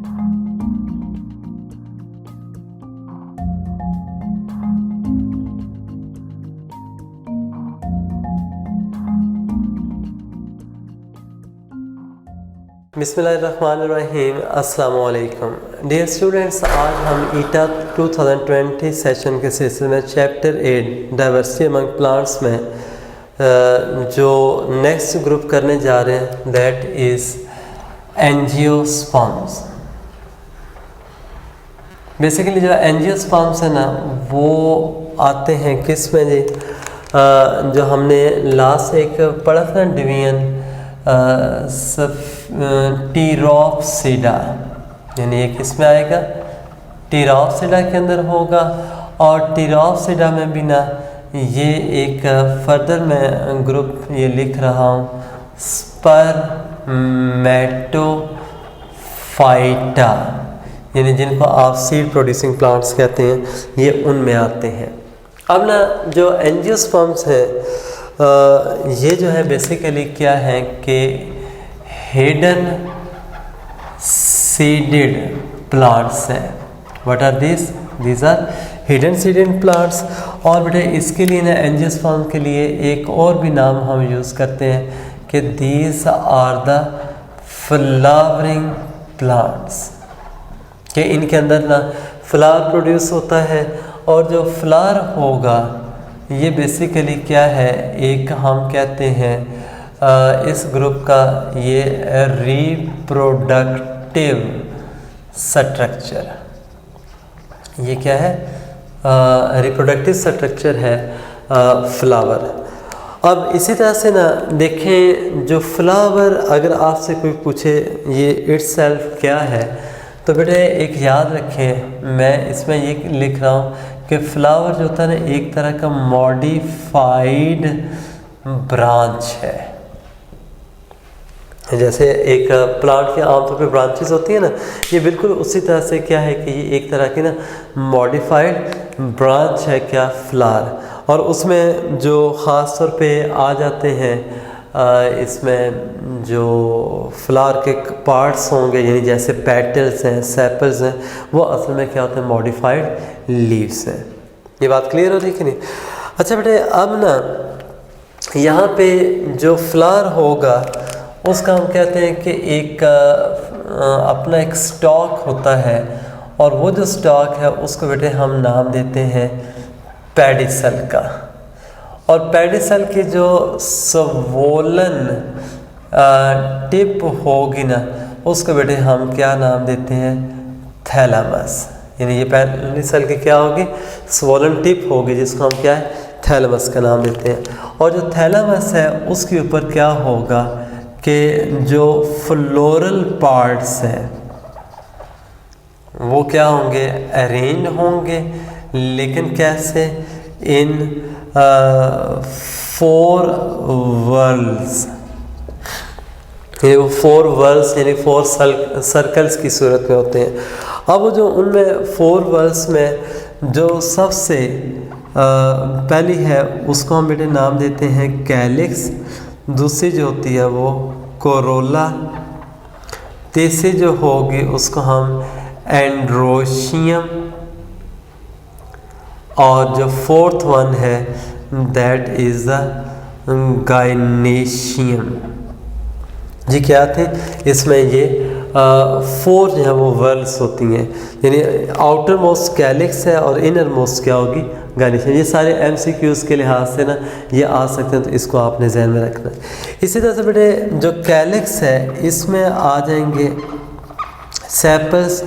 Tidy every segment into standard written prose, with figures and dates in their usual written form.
बिस्मिल्लाहिर्रहमानिर्रहीम। अस्सलाम वालेकुम डियर स्टूडेंट्स, आज हम ईटा 2020 सेशन के सिलसिले में चैप्टर 8 डाइवर्सिटी अमंग प्लांट्स में जो नेक्स्ट ग्रुप करने जा रहे हैं दैट इज़ एंजियोस्पर्म्स। बेसिकली जो एंजियोस्पर्म्स है ना वो आते हैं किस में जी, जो हमने लास्ट एक पढ़ा था डिवीजन टीरोप्सिडा, यानी ये किस में आएगा, टीरोप्सिडा के अंदर होगा। और टीरोप्सिडा में भी ना ये एक फर्दर मैं ग्रुप ये लिख रहा हूँ स्पर्मेटोफाइटा, यानी जिनको आप सीड प्रोड्यूसिंग प्लांट्स कहते हैं, ये उनमें आते हैं। अब ना जो एंजियोस्पर्म्स है ये जो है बेसिकली क्या है कि हिडन सीडेड प्लांट्स है। What are these are hidden seeded plants. और बेटे इसके लिए ना एंजियोस्पर्म के लिए एक और भी नाम हम यूज़ करते हैं कि these are the flowering plants, कि इनके अंदर ना फ्लावर प्रोड्यूस होता है। और जो फ्लावर होगा ये बेसिकली क्या है, एक हम कहते हैं इस ग्रुप का ये रिप्रोडक्टिव स्ट्रक्चर, ये क्या है, रिप्रोडक्टिव स्ट्रक्चर है फ्लावर। अब इसी तरह से ना देखें, जो फ्लावर अगर आपसे कोई पूछे ये इट्सेल्फ क्या है, तो बेटे एक याद रखें, मैं इसमें ये लिख रहा हूँ कि फ्लावर जो होता है ना एक तरह का मॉडिफाइड ब्रांच है। जैसे एक प्लांट के आमतौर पे ब्रांचेस होती है ना, ये बिल्कुल उसी तरह से क्या है कि ये एक तरह की ना मॉडिफाइड ब्रांच है क्या, फ्लावर। और उसमें जो ख़ास तौर पे आ जाते हैं इसमें जो फ्लावर के पार्ट्स होंगे, यानी जैसे पेटल्स हैं, सेपल्स हैं, वो असल में क्या होते हैं, मॉडिफाइड लीव्स हैं। ये बात क्लियर हो रही कि नहीं? अच्छा बेटे, अब ना यहाँ पे जो फ्लावर होगा उसका हम कहते हैं कि एक अपना एक स्टॉक होता है, और वो जो स्टॉक है उसको बेटे हम नाम देते हैं पेडिसल का। और पेडिसल की जो स्वोलन टिप होगी ना उसको बेटे हम क्या नाम देते हैं, थैलेमस। यानी ये पेडिसल की क्या होगी, स्वोलन टिप होगी, जिसको हम क्या है, थैलेमस का नाम देते हैं। और जो थैलेमस है उसके ऊपर क्या होगा कि जो फ्लोरल पार्ट्स हैं वो क्या होंगे, अरेंज होंगे, लेकिन कैसे, इन 4 वर्ल्स, ये 4 वर्ल्स यानी 4 सर्कल्स की सूरत में होते हैं। अब जो उनमें 4 वर्ल्स में जो सबसे पहली है उसको हम बेटे नाम देते हैं कैलिक्स, दूसरी जो होती है वो कोरोला, तीसरी जो होगी उसको हम एंड्रोशियम, और जो 4th वन है दैट इज़ द गाइनेशियम। जी क्या थे इसमें, ये 4 जो है वो वर्ल्स होती हैं, यानी आउटर मोस्ट कैलिक्स है और इनर मोस्ट क्या होगी, गाइनेशियम। ये सारे MCQs के लिहाज से ना ये आ सकते हैं, तो इसको आपने जहन में रखना है। इसी तरह से बेटे जो कैलिक्स है इसमें आ जाएंगे सेपल्स,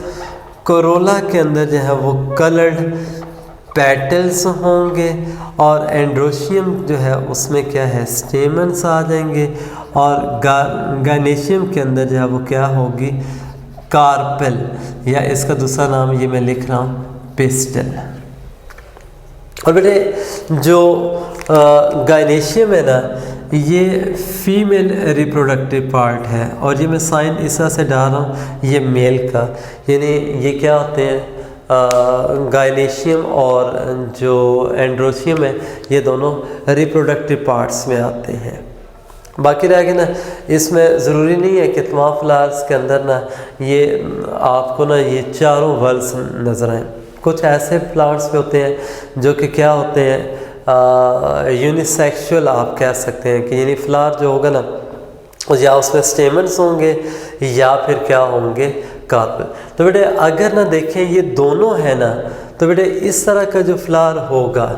कोरोला के अंदर जो है वो कलर्ड पेटल्स होंगे, और एंड्रोशियम जो है उसमें क्या है, स्टेमन्स आ जाएंगे, और गाइनेशियम के अंदर जो है वो क्या होगी, कार्पेल, या इसका दूसरा नाम ये मैं लिख रहा हूँ पिस्टल। और बेटे जो गाइनेशियम है ना ये फीमेल रिप्रोडक्टिव पार्ट है, और ये मैं साइन इस तरह से डाल रहा हूँ, ये मेल का, यानी ये क्या होते हैं, गाइनेशियम और जो एंड्रोशियम है ये दोनों रिप्रोडक्टिव पार्ट्स में आते हैं। बाकी रह गया ना, इसमें ज़रूरी नहीं है कि तमाम फ्लावर्स के अंदर ना ये आपको ना ये चारों वर्ड्स नज़र आएँ। कुछ ऐसे प्लांट्स भी होते हैं जो कि क्या होते हैं यूनिसेक्सुअल आप कह सकते हैं कि यानी फ्लावर जो होगा ना या उसमें स्टेमन्स होंगे या फिर क्या होंगे कार्पेल। तो बेटे अगर ना देखें ये दोनों है ना, तो बेटे इस तरह का जो फ्लावर होगा,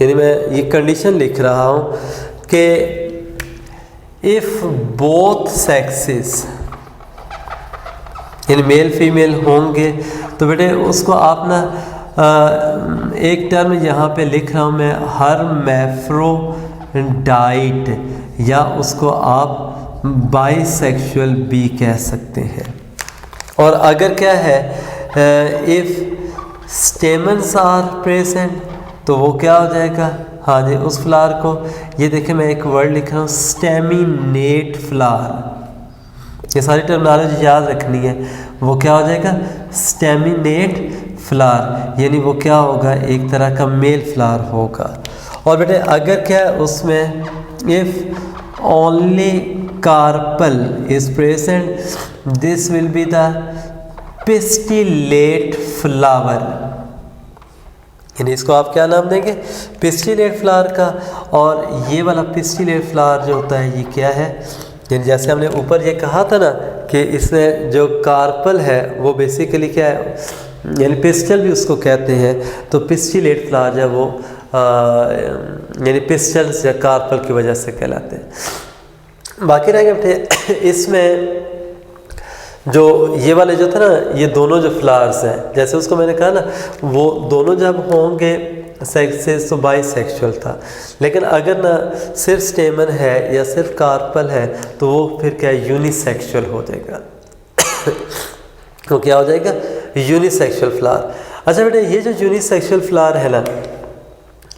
यानी मैं ये कंडीशन लिख रहा हूँ कि इफ़ बोथ सेक्सेस यानी मेल फीमेल होंगे, तो बेटे उसको आप ना एक टर्म यहाँ पे लिख रहा हूँ मैं, हर्मैफ्रोडाइट, या उसको आप बाइसेक्सुअल भी कह सकते हैं। और अगर क्या है इफ़ स्टेमन्स आर प्रेजेंट, तो वो क्या हो जाएगा, हाँ जी, उस फ्लावर को, ये देखिए मैं एक वर्ड लिख रहा हूँ स्टेमिनेट फ्लावर, ये सारी टर्मिनोलॉजी याद रखनी है। वो क्या हो जाएगा, स्टेमिनेट फ्लावर, यानी वो क्या होगा, एक तरह का मेल फ्लावर होगा। और बेटे अगर क्या उसमें if only carpel is present, this will be the pistillate flower, यानी इसको आप क्या नाम देंगे, पिस्टिलेट फ्लावर का। और ये वाला पिस्टिलेट फ्लावर जो होता है ये क्या है, यानी जैसे हमने ऊपर ये कहा था ना कि इसमें जो कार्पल है वो बेसिकली क्या है, यानी पिस्टल भी उसको कहते हैं। तो पिस्टिलेट फ्लावर जो वो यानी पिस्टल्स या कार्पल की वजह से कहलाते हैं। बाकी रह गए इसमें जो ये वाले जो थे ना, ये दोनों जो फ्लावर्स हैं, जैसे उसको मैंने कहा ना, वो दोनों जब होंगे सेक्सेस तो बाइसेक्सुअल था। लेकिन अगर ना सिर्फ स्टेमन है या सिर्फ कार्पल है, तो वो फिर क्या यूनिसेक्सुअल हो जाएगा तो क्या हो जाएगा, यूनिसेक्सुअल फ्लावर। अच्छा बेटा, ये जो यूनिसेक्सुअल फ्लावर है ना,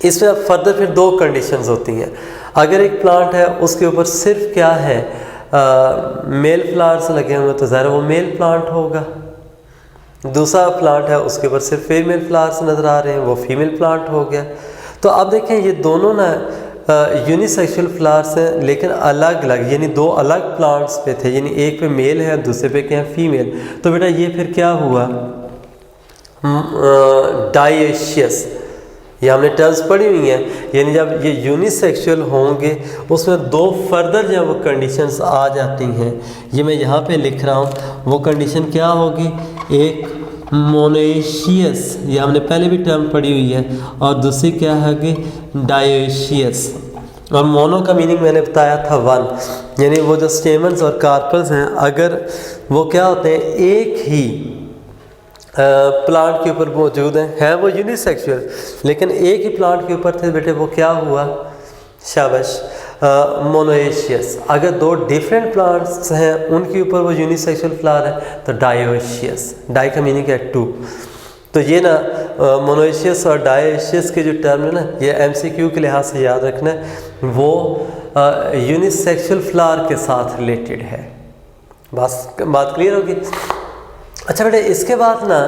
इसमें फर्दर फिर दो कंडीशंस होती हैं। अगर एक प्लांट है उसके ऊपर सिर्फ क्या है मेल फ्लावर्स लगे हुए, तो ज़रा वो मेल प्लांट होगा। दूसरा प्लांट है उसके ऊपर सिर्फ फीमेल फ्लावर्स नज़र आ रहे हैं, वो फीमेल प्लांट हो गया। तो अब देखें ये दोनों ना यूनिसेक्सुअल फ्लावर्स हैं, लेकिन अलग अलग, यानी दो अलग प्लांट्स पे थे, यानी एक पे मेल है दूसरे पे क्या है फीमेल। तो बेटा ये फिर क्या हुआ, डायेशियस, ये हमने टर्म्स पढ़ी हुई हैं। यानी जब ये यूनिसेक्सुअल होंगे उसमें दो फर्दर जब कंडीशंस आ जाती हैं, ये मैं यहाँ पे लिख रहा हूँ, वो कंडीशन क्या होगी, एक मोनोएशियस, ये हमने पहले भी टर्म पढ़ी हुई है, और दूसरी क्या होगी डायोशियस। और मोनो का मीनिंग मैंने बताया था वन, यानी वो जो स्टेमन्स और कार्पल्स हैं अगर वो क्या होते हैं एक ही प्लांट के ऊपर मौजूद हैं वो यूनिसेक्सुअल, लेकिन एक ही प्लांट के ऊपर थे बेटे, वो क्या हुआ, शाबाश, मोनोएशियस। अगर दो डिफरेंट प्लांट्स हैं उनके ऊपर वो यूनिसेक्सुअल फ्लावर है तो डायोशियस, डाई का मीनिंग है टू। तो ये ना मोनोएशियस और डायोशियस के जो टर्म है ना, ये एमसीक्यू के लिहाज से याद रखना है, वो यूनिसेक्सुअल फ्लावर के साथ रिलेटेड है। बात क्लियर होगी। अच्छा बेटे, इसके बाद ना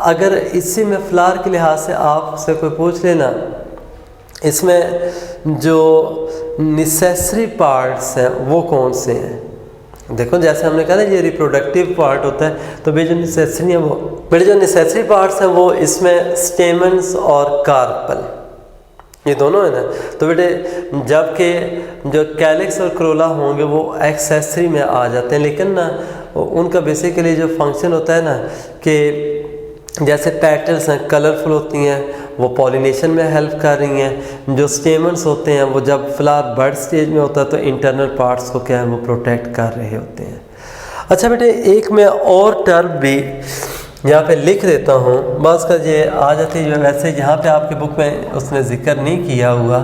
अगर इसी में फ्लावर के लिहाज से आपसे कोई पूछ लेना, इसमें जो नेसेसरी पार्ट्स हैं वो कौन से हैं। देखो जैसे हमने कहा ना ये रिप्रोडक्टिव पार्ट होता है, तो जो नेसेसरी है वो बेटे जो नेसेसरी पार्ट्स हैं वो इसमें स्टेमन्स और कार्पल, ये दोनों है ना। तो बेटे जबकि जो कैलिक्स और क्रोला होंगे वो एक्सेसरी में आ जाते हैं, लेकिन ना उनका बेसिकली जो फंक्शन होता है ना कि जैसे पेटल्स हैं कलरफुल होती हैं, वो पॉलिनेशन में हेल्प कर रही हैं। जो स्टेमन्स होते हैं वो जब फ्लावर बर्ड स्टेज में होता है तो इंटरनल पार्ट्स को क्या है वो प्रोटेक्ट कर रहे होते हैं। अच्छा बेटे, एक मैं और टर्म भी यहाँ पे लिख देता हूँ, बस का ये आ जाती है, वैसे यहाँ पे आपके बुक में उसने जिक्र नहीं किया हुआ,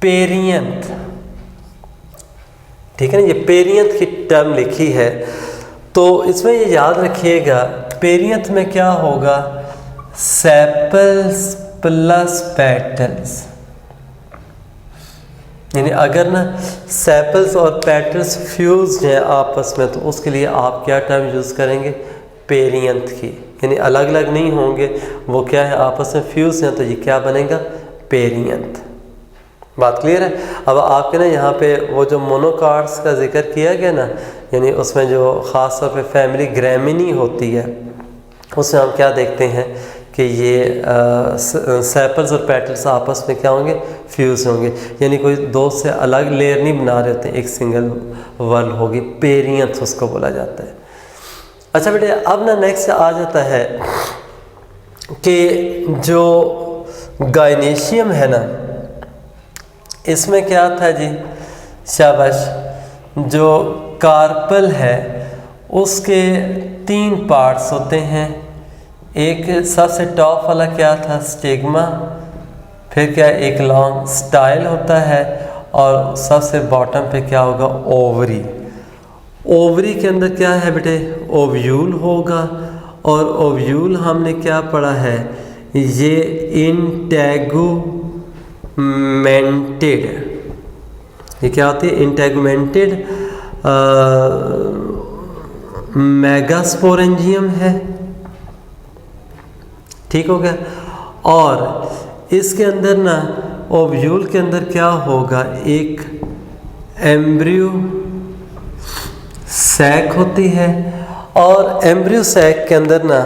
पेरियंथ, ठीक है ना, ये पेरियंथ की टर्म लिखी है, तो इसमें ये याद रखिएगा पेरियंथ में क्या होगा, सेपल्स प्लस पेटल्स, यानी अगर ना सेपल्स और पेटल्स फ्यूज हैं आपस में तो उसके लिए आप क्या टर्म यूज़ करेंगे, पेरियंथ की, यानी अलग अलग नहीं होंगे, वो क्या है आपस में फ्यूज हैं, तो ये क्या बनेगा, पेरियंथ। बात क्लियर है। अब आपके ना यहाँ पे वो जो मोनोकार्ड्स का जिक्र किया गया ना, यानी उसमें जो ख़ास तौर पे फैमिली ग्रैमिनी होती है, उसमें हम क्या देखते हैं कि ये सेपल्स और पेटल्स आपस में क्या होंगे, फ्यूज़ होंगे, यानी कोई दो से अलग लेयर नहीं बना रहे होते, एक सिंगल वर्ल होगी, पेरियंथ उसको बोला जाता है। अच्छा बेटे, अब ना नेक्स्ट आ जाता है कि जो गायनेशियम है ना, इसमें क्या था जी, शाबाश, जो कार्पल है उसके 3 पार्ट्स होते हैं। एक सबसे टॉप वाला क्या था, स्टिग्मा, फिर क्या एक लॉन्ग स्टाइल होता है, और सबसे बॉटम पे क्या होगा, ओवरी। ओवरी के अंदर क्या है बेटे, ओव्यूल होगा, और ओव्यूल हमने क्या पढ़ा है, ये इंटेगुमेंटेड, ये क्या होती है, इंटेगुमेंटेड मेगास्पोरेंजियम है, ठीक हो गया। और इसके अंदर ना ओव्यूल के अंदर क्या होगा, एक एम्ब्रियो सैक होती है, और एम्ब्रियो सैक के अंदर ना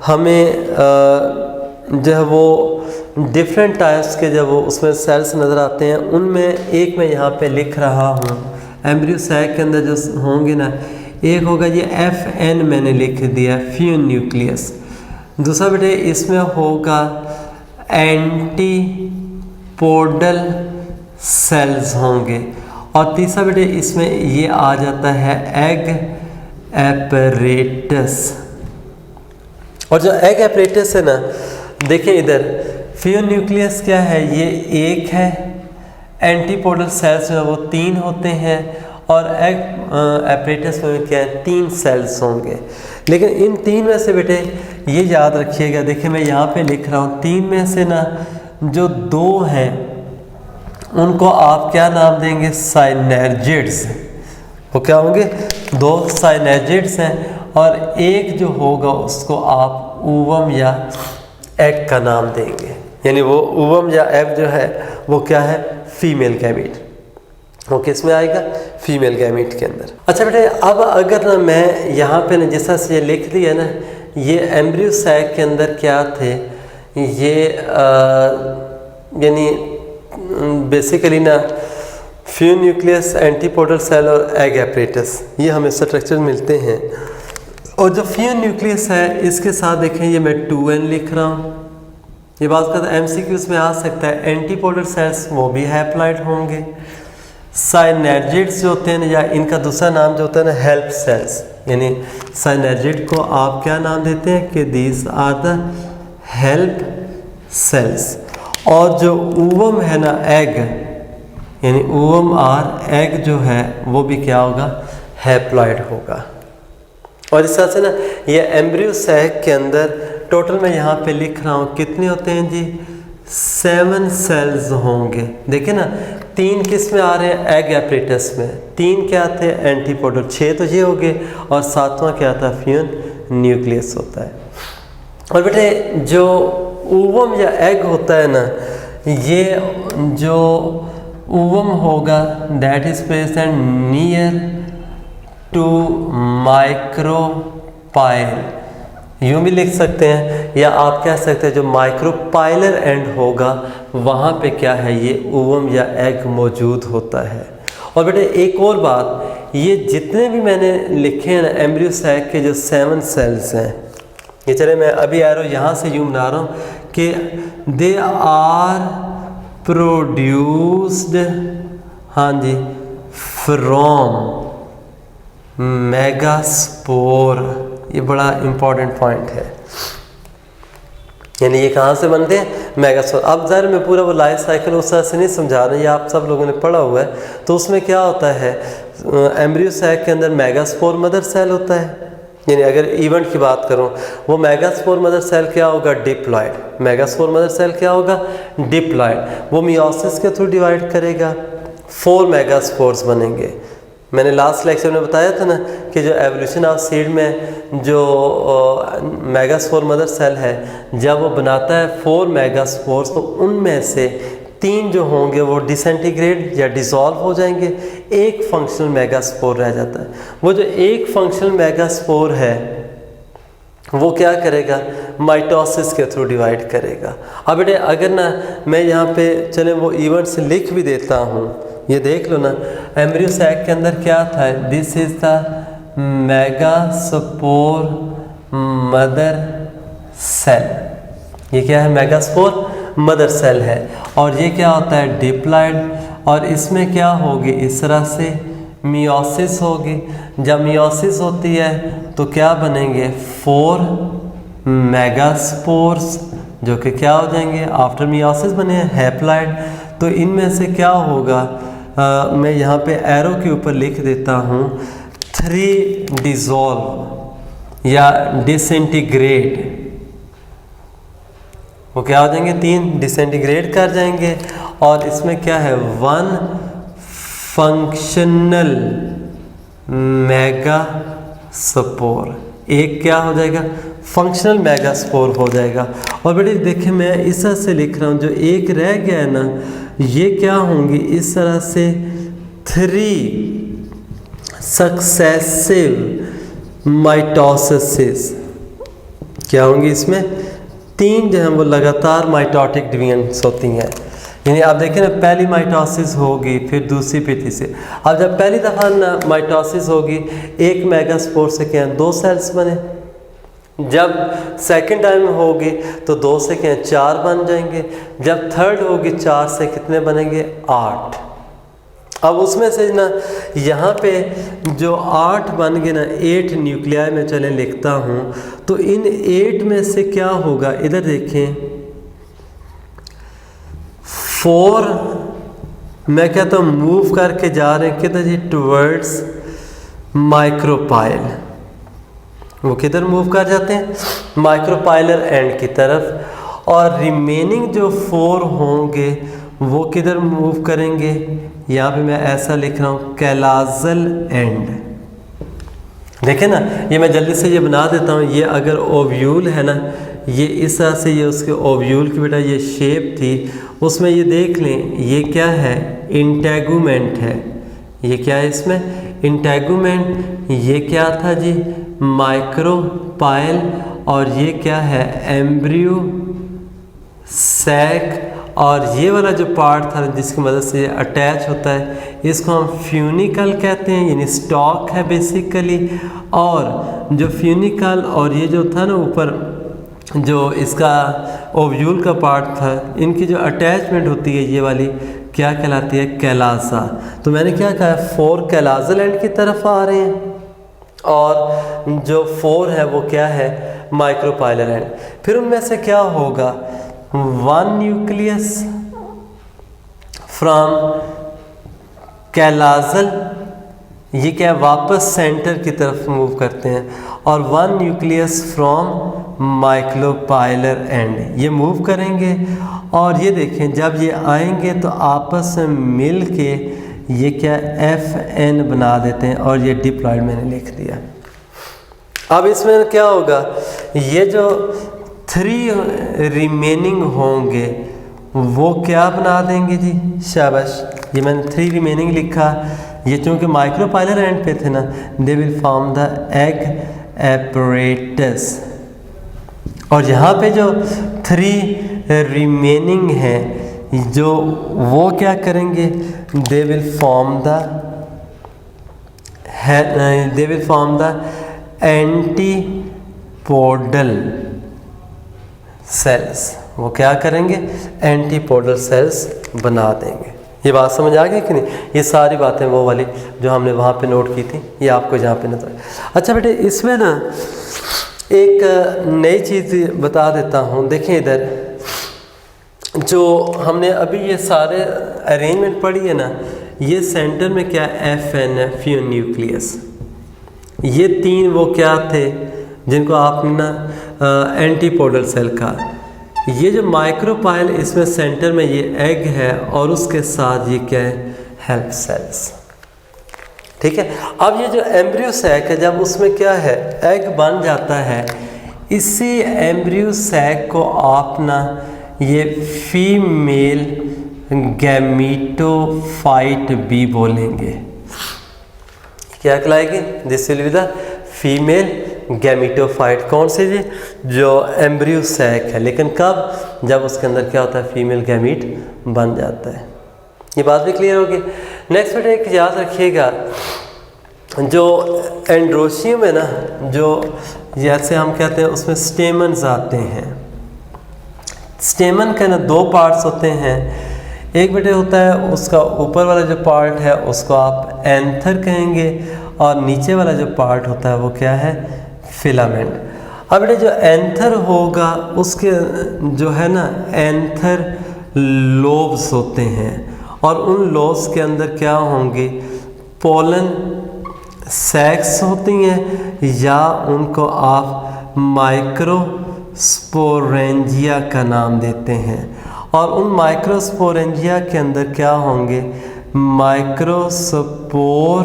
हमें जो है वो डिफरेंट टाइप्स के जब वो उसमें सेल्स नज़र आते हैं, उनमें एक मैं यहाँ पे लिख रहा हूँ, एम्ब्रियो सैक के अंदर जो होंगे ना, एक होगा ये FN मैंने लिख दिया, फ्यून न्यूक्लियस। दूसरा बेटे इसमें होगा एंटीपोडल सेल्स होंगे, और तीसरा बेटे इसमें ये आ जाता है एग एपरेटस। और जो एग एपरेटस है ना, देखिए इधर फ्यून न्यूक्लियस क्या है, ये एक है, एंटीपोडल सेल्स में वो 3 होते हैं, और एग एपरेटस में क्या है, 3 सेल्स होंगे। लेकिन इन 3 में से बेटे ये याद रखिएगा, देखिए मैं यहाँ पे लिख रहा हूँ, 3 में से ना जो 2 हैं उनको आप क्या नाम देंगे, साइनर्जिड्स। वो क्या होंगे, 2 साइनर्जिड्स हैं, और एक जो होगा उसको आप ऊवम या एग का नाम देंगे, यानी वो ऊवम या एग जो है वो क्या है, फीमेल गैमीट। वो किस में आएगा, फीमेल गैमीट के अंदर। अच्छा बेटे, अब अगर ना मैं यहाँ पे ना जैसा से ये लिख दिया ना, ये एम्ब्रियो सैक के अंदर क्या थे, ये यानी बेसिकली ना फ्यून न्यूक्लियस, एंटीपोडल सेल और एग एपरेटस, ये हमें स्ट्रक्चर मिलते हैं। और जो फ्यून न्यूक्लियस है इसके साथ देखें, ये मैं 2N लिख रहा हूँ, ये बात करता है MCQs में आ सकता है। एंटीपोडल सेल्स वो भी हैप्लॉइड होंगे। साइनर्जिड्स जो होते हैं ना, या इनका दूसरा नाम जो होता है ना, हेल्प सेल्स, यानी साइनर्जिड को आप क्या नाम देते हैं कि these are the help cells. और जो ऊवम है ना, एग, यानी ऊवम आर एग जो है वो भी क्या होगा, हैप्लॉइड होगा। और इस तरह से ना ये एम्ब्रियो सैक के अंदर टोटल मैं यहाँ पे लिख रहा हूँ कितने होते हैं जी, 7 सेल्स होंगे। देखिए ना, 3 किस में आ रहे हैं, एग एपरेटस में, 3 क्या थे, एंटीपोडल, 6 तो ये हो गए, और 7वां क्या था, फ्यून न्यूक्लियस होता है। और बेटे जो ऊवम या एग होता है ना, ये जो ऊवम होगा that is present near to micropyle, यूँ भी लिख सकते हैं, या आप कह सकते हैं जो माइक्रोपाइलर एंड होगा वहाँ पे क्या है, ये ऊवम या एग मौजूद होता है। और बेटे एक और बात, ये जितने भी मैंने लिखे हैं ना एम्ब्रियो सैक के जो 7 सेल्स हैं, ये चले मैं अभी एरो यहाँ से यूँ बना रहा हूँ कि दे आर प्रोड्यूस्ड, हाँ जी, फ्रॉम मेगास्पोर। ये बड़ा इम्पॉर्टेंट पॉइंट है, यानी ये कहाँ से बनते हैं, मेगास्पोर। अब ज़रा मैं पूरा वो लाइफ साइकिल उस तरह से नहीं समझा रहा, ये आप सब लोगों ने पढ़ा हुआ है। तो उसमें क्या होता है, एम्ब्रियो सैक के अंदर मेगास्पोर मदर सेल होता है, यानी अगर इवेंट की बात करूं, वो मेगास्पोर मदर सेल क्या होगा, डिप्लॉइड। मेगास्पोर मदर सेल क्या होगा, डिप्लॉइड। वो मियोसिस के थ्रू डिवाइड करेगा, 4 मेगास्पोर्स बनेंगे। मैंने लास्ट लेक्चर में बताया था ना कि जो एवोल्यूशन ऑफ सीड में जो मेगास्पोर मदर सेल है, जब वो बनाता है 4 मेगास्पोर्स, तो उनमें से 3 जो होंगे वो डिसइंटीग्रेट या डिसॉल्व हो जाएंगे, एक फंक्शनल मेगास्पोर रह जाता है। वो जो एक फंक्शनल मेगास्पोर है वो क्या करेगा, माइटोसिस के थ्रू डिवाइड करेगा। अब बेटे अगर ना मैं यहाँ पे चले वो इवेंट्स लिख भी देता हूँ, ये देख लो ना, एम्ब्रियो सैक के अंदर क्या था, this is the megaspore mother cell. ये क्या है, मेगास्पोर मदर सेल है। और ये क्या होता है, डिप्लॉइड, और इसमें क्या होगी, इस तरह से मियोसिस होगी। जब मियोसिस होती है तो क्या बनेंगे, 4 मेगास्पोर्स, जो कि क्या हो जाएंगे, आफ्टर मियोसिस बने हैप्लॉइड। तो इनमें से क्या होगा, मैं यहाँ पे एरो के ऊपर लिख देता हूँ, 3 डिसॉल्व या डिसइंटीग्रेट, वो क्या हो जाएंगे, 3 डिसइंटीग्रेट कर जाएंगे। और इसमें क्या है, 1 फंक्शनल मेगास्पोर, एक क्या हो जाएगा, फंक्शनल मेगास्पोर हो जाएगा। और बेटे देखिए मैं इस तरह से लिख रहा हूँ, जो एक रह गया है ना, ये क्या होंगी, इस तरह से 3 सक्सेसिव माइटोसिस, क्या होंगी, इसमें 3 जो हैं वो लगातार माइटोटिक डिवीजन्स होती हैं। यानी आप देखें ना, पहली माइटोसिस होगी, फिर दूसरी, फिर तीसरी। अब जब पहली दफ़ा ना माइटोसिस होगी, एक मेगास्पोर से क्या 2 सेल्स बने। जब सेकंड टाइम होगी तो 2 से क्या 4 बन जाएंगे। जब थर्ड होगी 4 से कितने बनेंगे, 8। अब उसमें से ना यहाँ पे जो 8 बन गए ना, 8 न्यूक्लियाई में चले लिखता हूँ। तो इन 8 में से क्या होगा, इधर देखें, 4 मैं कहता हूँ मूव करके जा रहे हैं किधर जी, टुवर्ड्स माइक्रोपाइल। वो किधर मूव कर जाते हैं, माइक्रोपाइलर एंड की तरफ। और रिमेनिंग जो 4 होंगे वो किधर मूव करेंगे, यहाँ पे मैं ऐसा लिख रहा हूँ, कैलाजल एंड। देखें ना, ये मैं जल्दी से ये बना देता हूँ। ये अगर ओव्यूल है ना, ये इस तरह से, ये उसके ओव्यूल की बेटा ये शेप थी, उसमें ये देख लें, ये क्या है, इंटेगुमेंट है। ये क्या है, इसमें इंटेगुमेंट। ये क्या था जी, माइक्रोपाइल। और ये क्या है, एम्ब्रियो सैक। और ये वाला जो पार्ट था जिसकी मदद से ये अटैच होता है, इसको हम फ्यूनिकल कहते हैं, यानी स्टॉक है बेसिकली। और जो फ्यूनिकल और ये जो था ना ऊपर जो इसका ओव्यूल का पार्ट था, इनकी जो अटैचमेंट होती है ये वाली क्या कहलाती है, कैलासा। तो मैंने क्या कहा, 4 कैलाजल एंड की तरफ आ रहे हैं, और जो 4 है वो क्या है, माइक्रोपाइलर एंड। फिर उनमें से क्या होगा, 1 न्यूक्लियस फ्रॉम कैलाजल, ये क्या वापस सेंटर की तरफ मूव करते हैं। और 1 न्यूक्लियस फ्रॉम माइक्रोपाइलर एंड, ये मूव करेंगे। और ये देखें, जब ये आएंगे तो आपस में मिल के ये क्या FN बना देते हैं। और ये डिप्लॉयड मैंने लिख दिया। अब इसमें क्या होगा, ये जो 3 रिमेनिंग होंगे वो क्या बना देंगे जी, शाबाश, ये मैंने 3 रिमेनिंग लिखा। ये चूँकि माइक्रोपाइलर एंड पे थे ना, they will form the egg apparatus. और यहाँ पे जो 3 रिमेनिंग हैं, जो वो क्या करेंगे, they will form the antipodal cells. वो क्या करेंगे, एंटीपोडल सेल्स बना देंगे। ये बात समझ आ गई कि नहीं। ये सारी बातें वो वाली जो हमने वहाँ पे नोट की थी, ये आपको जहाँ पे नजर। अच्छा बेटे, इसमें ना एक नई चीज़ बता देता हूँ। देखें इधर जो हमने अभी ये सारे अरेंजमेंट पढ़ी है ना, ये सेंटर में क्या FN है, फ्यून न्यूक्लियस। ये 3 वो क्या थे जिनको आपने ना एंटीपोडल सेल कहा। ये जो माइक्रोपाइल, इसमें सेंटर में ये एग है और उसके साथ ये क्या है, हेल्प सेल्स। ठीक है। अब ये जो एम्ब्रियो सैक है, जब उसमें क्या है, एग बन जाता है, इसी एम्ब्रियो सैक को आप ना ये फीमेल गैमीटोफाइट भी बोलेंगे। क्या कहलाएगी? This will be the female gametophyte. कौन से जी? जो एम्ब्रियो सैक है, लेकिन कब? जब उसके अंदर क्या होता है? फीमेल गैमीट बन जाता है। ये बात भी क्लियर होगी। नेक्स्ट बेटा एक याद रखिएगा, जो एंड्रोशियम है ना, जो जैसे हम कहते हैं उसमें स्टेमन्स आते हैं। स्टेमन के ना दो पार्ट्स होते हैं। एक बेटे होता है उसका ऊपर वाला जो पार्ट है उसको आप एंथर कहेंगे, और नीचे वाला जो पार्ट होता है वो क्या है? फिलामेंट। अब बेटे जो एंथर होगा उसके जो है ना एंथर लोब्स होते हैं, और उन लोब्स के अंदर क्या होंगे? पोलन सैक्स होती हैं, या उनको आप माइक्रोस्पोरेंजिया का नाम देते हैं। और उन माइक्रोस्पोरेंजिया के अंदर क्या होंगे? माइक्रोस्पोर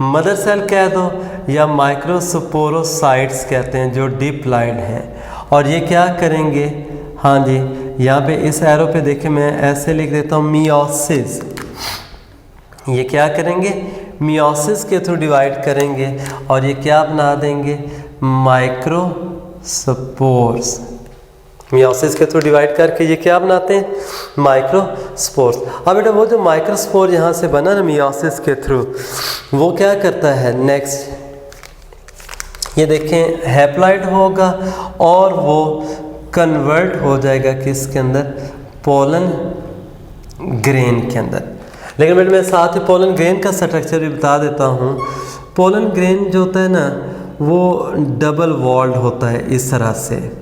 मदर सेल कह दो, या माइक्रोस्पोरोसाइट्स कहते हैं, जो डिप्लॉइड हैं। और ये क्या करेंगे? हाँ जी, यहाँ पे इस एरो पे देखें, मैं ऐसे लिख देता हूँ मियोसिस। ये क्या करेंगे? मियोसिस के थ्रू डिवाइड करेंगे, और ये क्या बना देंगे? माइक्रोस्पोर्स। मियोसिस के थ्रू डिवाइड करके ये क्या बनाते हैं? माइक्रोस्पोर्स। अब बेटा वो जो माइक्रोस्पोर यहाँ से बना ना मियोसिस के थ्रू, वो क्या करता है? नेक्स्ट ये देखें हैप्लॉइड होगा, और वो कन्वर्ट हो जाएगा किसके अंदर? पोलन ग्रेन के अंदर। लेकिन बेटा मैं साथ ही पोलन ग्रेन का स्ट्रक्चर भी बता देता हूँ। पोलन ग्रेन जो होता है ना वो डबल वॉल्ड होता है इस तरह से।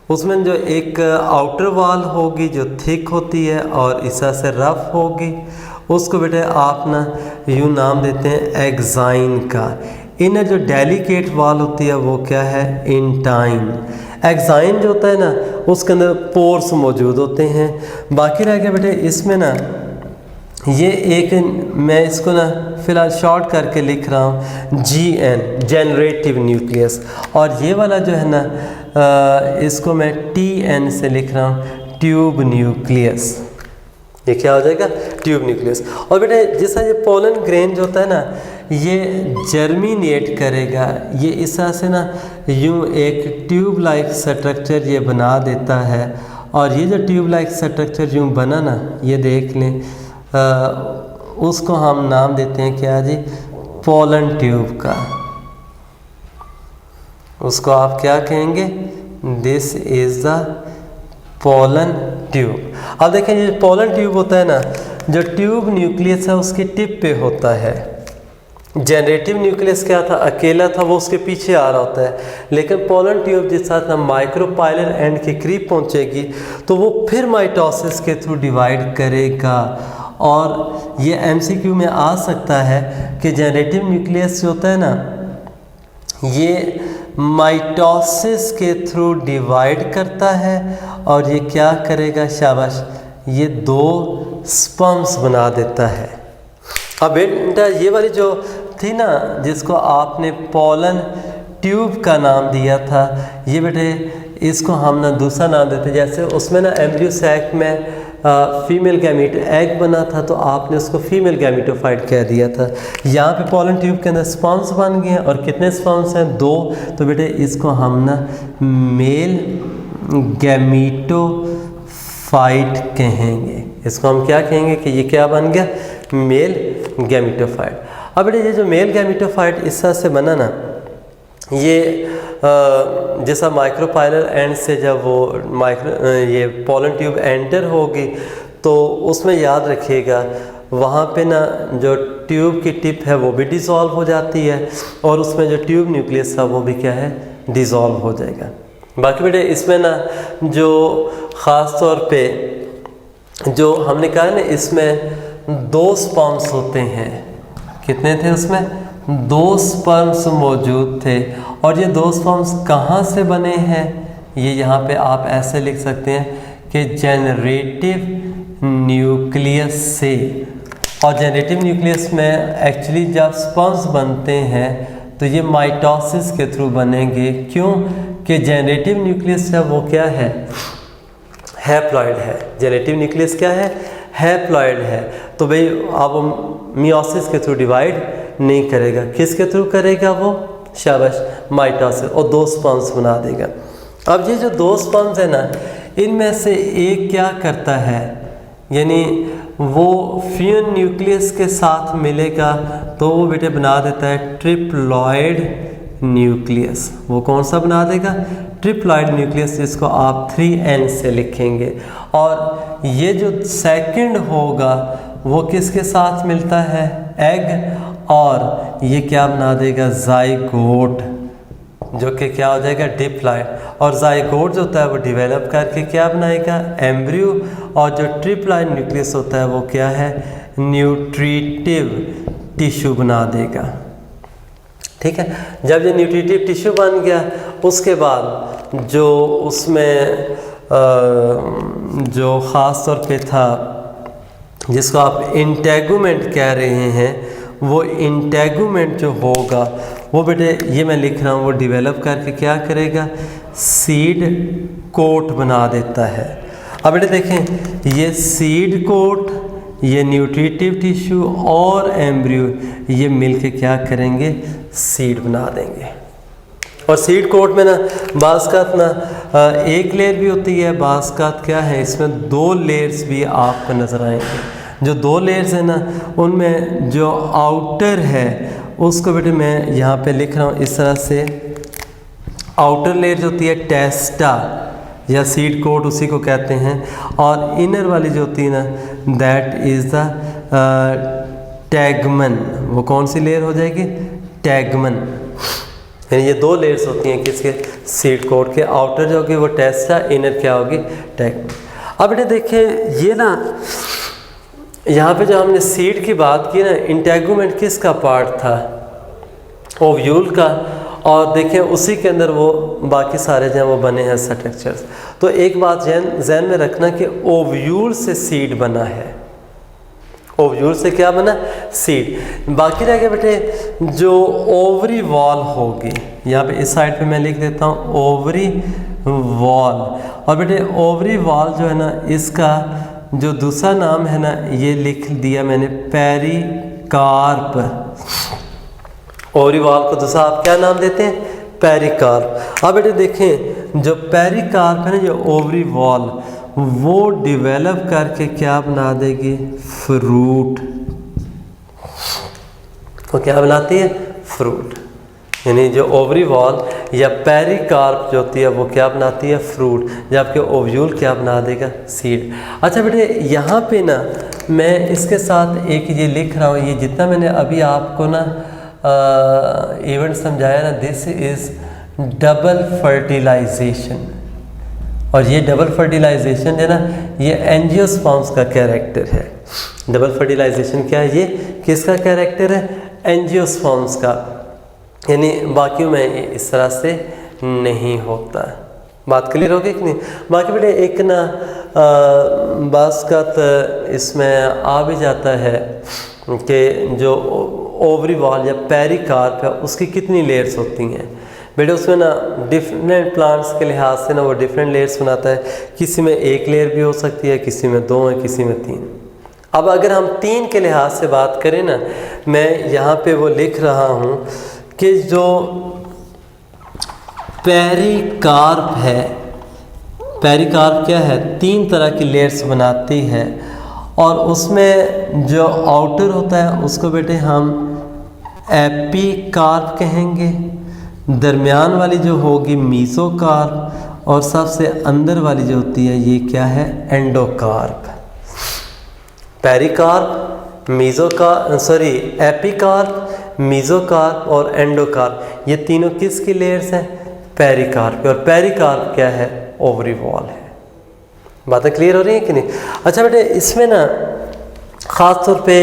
उसमें जो एक आउटर वॉल होगी जो थिक होती है और इस तरह से रफ होगी, उसको बेटे आप ना यूँ नाम देते हैं एग्जाइन का। इनर जो डेलिकेट वॉल होती है वो क्या है? इंटाइन। एग्जाइन जो होता है ना उसके अंदर पोर्स मौजूद होते हैं। बाकी रह गया बेटे इसमें ना ये एक, मैं इसको ना फिलहाल शॉर्ट करके लिख रहा हूँ GN, जनरेटिव न्यूक्लियस। और ये वाला जो है ना इसको मैं TN से लिख रहा हूँ, ट्यूब न्यूक्लियस। ये क्या हो जाएगा? Tube nucleus. और बेटे जैसा ये पोलन ग्रेन जो होता है ना ये जर्मिनेट करेगा, ये इस तरह से ना यूँ एक ट्यूब लाइक स्ट्रक्चर ये बना देता है। और ये जो ट्यूब लाइक स्ट्रक्चर यूँ बना ना, ये देख लें, उसको हम नाम देते हैं क्या जी? पोलन ट्यूब का। उसको आप क्या कहेंगे? This is the pollen tube. अब देखें ये पोलन ट्यूब होता है ना, जो ट्यूब न्यूक्लियस है उसके टिप पे होता है। जनरेटिव न्यूक्लियस क्या था? अकेला था, वो उसके पीछे आ रहा होता है। लेकिन पोलन ट्यूब जिस साथ हम माइक्रोपाइलर एंड के करीब पहुंचेगी तो वो फिर माइटोसिस के थ्रू डिवाइड करेगा। और ये MCQ में आ सकता है कि जनरेटिव न्यूक्लियस जो होता है ना ये माइटोसिस के थ्रू डिवाइड करता है, और ये क्या करेगा? शाबाश, ये 2 स्पर्म्स बना देता है। अब बेटा ये वाली जो थी ना जिसको आपने पोलन ट्यूब का नाम दिया था, ये बेटे इसको हम ना दूसरा नाम देते, जैसे उसमें ना एम्ब्रियो सैक में फीमेल गैमीट एग बना था तो आपने उसको फीमेल गैमीटोफाइट कह दिया था। यहाँ पे पोलन ट्यूब के अंदर स्पर्म्स बन गए हैं, और कितने स्पर्म्स हैं? 2। तो बेटे इसको हम ना मेल गैमीटोफाइट कहेंगे। इसको हम क्या कहेंगे कि ये क्या बन गया? Male gametophyte. अब बेटे ये जो मेल गैमीटोफाइट इस तरह से बना ना, ये जैसा माइक्रोपाइलर एंड से जब वो ये पोलन ट्यूब एंटर होगी तो उसमें याद रखिएगा वहाँ पे ना जो ट्यूब की टिप है वो भी डिज़ोल्व हो जाती है, और उसमें जो ट्यूब न्यूक्लियस था वो भी क्या है? डिज़ोल्व हो जाएगा। बाकी बेटे इसमें ना जो ख़ास तौर पे जो हमने कहा ना इसमें 2 स्पर्म्स होते हैं। कितने थे उसमें? 2 स्पर्म्स मौजूद थे। और ये 2 स्पर्म्स कहाँ से बने हैं? ये यहाँ पे आप ऐसे लिख सकते हैं कि जनरेटिव न्यूक्लियस से। और जनरेटिव न्यूक्लियस में एक्चुअली जब स्पर्म्स बनते हैं तो ये माइटोसिस के थ्रू बनेंगे। क्यों? कि जनरेटिव न्यूक्लियस जब वो क्या है? हैप्लॉइड है। जेनेटिव न्यूक्लियस क्या है? हैप्लॉइड है। तो भाई अब मियोसिस के थ्रू डिवाइड नहीं करेगा, किसके थ्रू करेगा वो? शाबाश, माइटोसिस, और 2 स्पर्म्स बना देगा। अब ये जो 2 स्पर्म्स है ना, इनमें से एक क्या करता है, यानी वो फ्यून न्यूक्लियस के साथ मिलेगा तो वो बेटे बना देता है ट्रिप्लॉइड न्यूक्लियस। वो कौन सा बना देगा? ट्रिप्लॉइड न्यूक्लियस, जिसको आप 3N से लिखेंगे। और ये जो सेकंड होगा वो किसके साथ मिलता है? एग, और ये क्या बना देगा? जाइगोट, जो कि क्या हो जाएगा? डिप्लॉइड। और जाइगोट जो होता है वो डेवलप करके क्या बनाएगा? एम्ब्रियो। और जो ट्रिप्लॉइड न्यूक्लियस होता है वो क्या है? न्यूट्रिटिव टिश्यू बना देगा। ठीक है, जब ये न्यूट्रिटिव टिश्यू बन गया, उसके बाद जो उसमें जो ख़ास तौर पे था, जिसको आप इंटेगुमेंट कह रहे हैं, वो इंटेगुमेंट जो होगा वो बेटे ये मैं लिख रहा हूँ, वो डेवलप करके क्या करेगा? सीड कोट बना देता है। अब बेटे देखें, ये सीड कोट, ये न्यूट्रिटिव टिश्यू और एम्ब्रियो, ये मिलके क्या करेंगे? सीड बना देंगे। और सीड कोट में ना बाज़ ना एक लेयर भी होती है, बाज़ क्या है, इसमें 2 लेयर्स भी आपको नज़र आएंगे। जो 2 लेयर्स हैं ना, उनमें जो आउटर है उसको बेटे मैं यहाँ पे लिख रहा हूँ इस तरह से। आउटर लेयर जो होती है टेस्टा या सीड कोट उसी को कहते हैं, और इनर वाली जो होती है ना, दैट इज़ द टैगमन। वो कौन सी लेयर हो जाएगी? टैगमन। यानी ये 2 लेयर्स होती हैं किसके? सीड कोट के। आउटर जो होगी वो टेस्टा, इनर क्या होगी? टैगमन। अब बेटे देखिए, ये ना यहाँ पे जो हमने सीड की बात की ना, इंटेगुमेंट किसका पार्ट था? ओव्यूल का। और देखिए उसी के अंदर वो बाकी सारे जो हैं वो बने हैं स्ट्रक्चर्स। तो एक बात जहन में रखना कि ओव्यूल से सीड बना है। ओव्यूल से क्या बना? सीड। बाकी रह गया बेटे जो ओवरी वॉल होगी, यहाँ पे इस साइड पे मैं लिख देता हूँ ओवरी वॉल। और बेटे ओवरी वॉल जो है ना, इसका जो दूसरा नाम है ना, ये लिख दिया मैंने पेरिकार्प। ओवरी वॉल को दूसरा आप क्या नाम देते हैं? पेरिकार्प। अब बेटे देखें, जो पेरिकार्प है ना, जो ओवरी वॉल, वो डेवलप करके क्या बना देगी? फ्रूट। वो क्या बनाती है? फ्रूट। यानी जो ओवरी वॉल या पेरिकार्प जो होती है वो क्या बनाती है? फ्रूट। जबकि ओव्यूल क्या बना देगा? सीड। अच्छा बेटे, यहाँ पे ना मैं इसके साथ एक ये लिख रहा हूँ, ये जितना मैंने अभी आपको ना इवेंट समझाया ना, दिस इज़ डबल फर्टिलाइजेशन। और ये डबल फर्टिलाइजेशन है ना, ये एंजियोस्पर्म्स का कैरेक्टर है। डबल फर्टिलाइजेशन क्या है? ये किसका कैरेक्टर है? एंजियोस्पर्म्स का। यानी बाकियों में इस तरह से नहीं होता। बात क्लियर होगी कि नहीं? बाकी बेटे एक ना बास का इसमें आ भी जाता है कि जो ओवरी वॉल या पेरिकार्प है उसकी कितनी लेयर्स होती हैं। बेटे उसमें ना डिफरेंट प्लांट्स के लिहाज से ना वो डिफरेंट लेयर्स बनाता है। किसी में 1 लेयर भी हो सकती है, किसी में 2 है, किसी में 3। अब अगर हम 3 के लिहाज से बात करें ना, मैं यहाँ पे वो लिख रहा हूँ कि जो पेरिकार्प है, पेरिकार्प क्या है? 3 तरह की लेयर्स बनाती है। और उसमें जो आउटर होता है उसको बेटे हम एपिकार्प कहेंगे, दरमियान वाली जो होगी मीसोकार्प, और सबसे अंदर वाली जो होती है ये क्या है? एंडोकार्प। पेरिकार्प, एपिकार्प, मीसोकार्प और एंडोकार्प, ये तीनों किसकी लेयर्स हैं? पेरिकार्प। और पेरिकार्प क्या है? ओवरी वॉल है। बातें क्लियर हो रही हैं कि नहीं? अच्छा बेटे, इसमें ना ख़ास तौर पे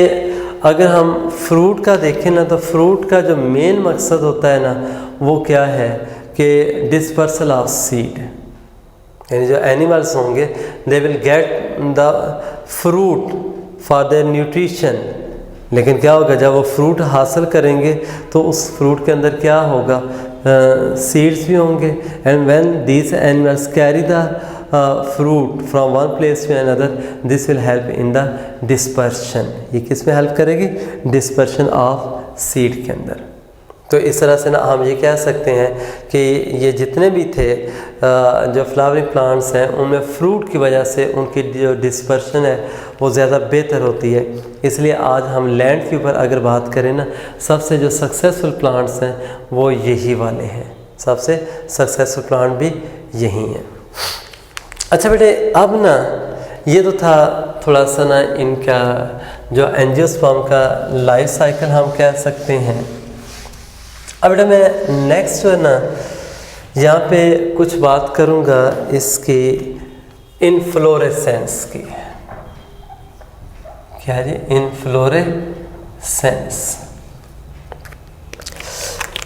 अगर हम फ्रूट का देखें ना, तो फ्रूट का जो मेन मकसद होता है ना, वो क्या है कि डिस्पर्सल ऑफ सीड। यानी जो एनिमल्स होंगे they will get the fruit for their nutrition. लेकिन क्या होगा, जब वो फ्रूट हासिल करेंगे तो उस फ्रूट के अंदर क्या होगा? सीड्स भी होंगे। And when these animals carry the fruit from one place to another, this will help in the dispersion. ये किस में हेल्प करेगी? डिस्पर्शन ऑफ सीड के अंदर। तो इस तरह से ना हम ये कह सकते हैं कि ये जितने भी थे जो फ्लावरिंग प्लांट्स हैं, उनमें फ्रूट की वजह से उनकी जो डिस्पर्शन है वो ज़्यादा बेहतर होती है। इसलिए आज हम लैंड के ऊपर अगर बात करें ना, सबसे जो सक्सेसफुल प्लांट्स हैं वो यही वाले हैं, सबसे सक्सेसफुल प्लांट भी यही हैं। अच्छा बेटे, अब ना ये तो था थोड़ा सा ना इनका जो एंजियोस्पर्म का लाइफ साइकिल हम कह सकते हैं। अब बेटा मैं नेक्स्ट है ना यहाँ पे कुछ बात करूँगा इसकी इनफ्लोरेसेंस की। क्या है जी? इनफ्लोरेसेंस।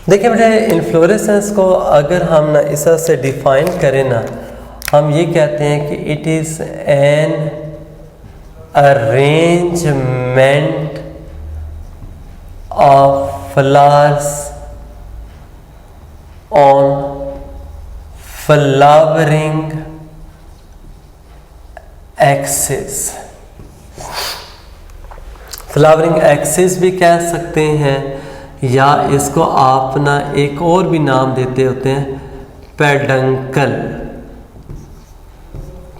देखिए बेटा, इनफ्लोरेसेंस को अगर हम ना इस तरह से डिफाइन करें ना, हम ये कहते हैं कि it is an arrangement of flowers on flowering axis। Flowering axis भी कह सकते हैं, या इसको आप ना एक और भी नाम देते होते हैं, पेडंकल।